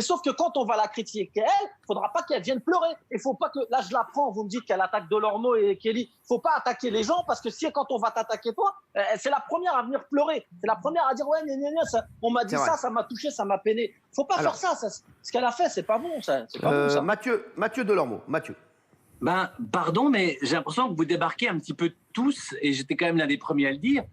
sauf que quand on va la critiquer elle, il ne faudra pas qu'elle vienne pleurer. Il faut pas que, là je la prends, vous me dites qu'elle attaque Delormeau et Kelly. Il ne faut pas attaquer les gens parce que si quand on va t'attaquer toi, c'est la première à venir pleurer. C'est la première à dire ouais, on m'a dit ça m'a touché, ça m'a peiné. Il ne faut pas faire ça. Ce qu'elle a fait, c'est pas bon ça. C'est pas bon, ça. Mathieu Delormeau. Mathieu. Ben, pardon, mais j'ai l'impression que vous débarquez un petit peu tous, et j'étais quand même l'un des premiers à le dire.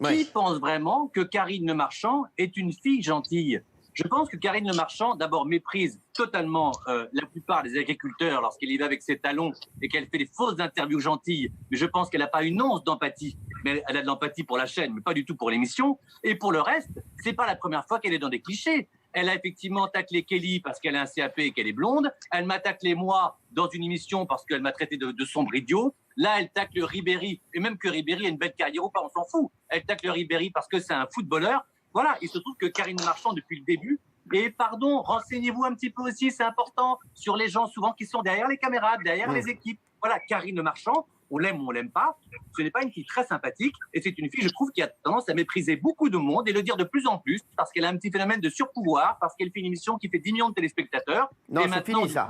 Qui pense vraiment que Karine Le Marchand est une fille gentille? Je pense que Karine Le Marchand, d'abord, méprise totalement la plupart des agriculteurs lorsqu'elle y va avec ses talons et qu'elle fait des fausses interviews gentilles. Mais je pense qu'elle n'a pas une once d'empathie. Mais elle a de l'empathie pour la chaîne, mais pas du tout pour l'émission. Et pour le reste, c'est pas la première fois qu'elle est dans des clichés. Elle a effectivement taclé Kelly parce qu'elle a un CAP et qu'elle est blonde. Elle m'a taclé moi dans une émission parce qu'elle m'a traité de sombre idiot. Là, elle tacle Ribéry. Et même que Ribéry a une belle carrière ou pas, on s'en fout. Elle tacle Ribéry parce que c'est un footballeur. Voilà, il se trouve que Karine Marchand, depuis le début, et pardon, renseignez-vous un petit peu aussi, c'est important, sur les gens souvent qui sont derrière les caméras, derrière les équipes. Voilà, Karine Marchand, on l'aime ou on l'aime pas, ce n'est pas une fille très sympathique, et c'est une fille, je trouve, qui a tendance à mépriser beaucoup de monde et le dire de plus en plus, parce qu'elle a un petit phénomène de surpouvoir, parce qu'elle fait une émission qui fait 10 millions de téléspectateurs. Non, c'est fini ça.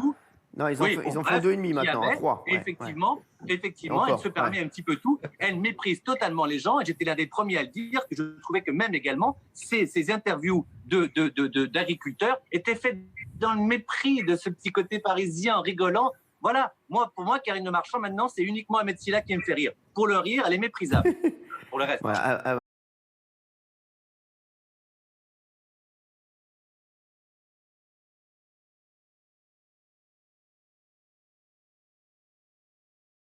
Non, ils ont fait 2,5 maintenant, 3. Effectivement, elle se permet un petit peu tout. Elle méprise totalement les gens. Et j'étais l'un des premiers à le dire, que je trouvais que même également, ces interviews d'agriculteurs étaient faites dans le mépris de ce petit côté parisien rigolant. Voilà, pour moi, Karine Le Marchand, maintenant, c'est uniquement Ahmed Silla qui me fait rire. Pour le rire, elle est méprisable. Pour le reste.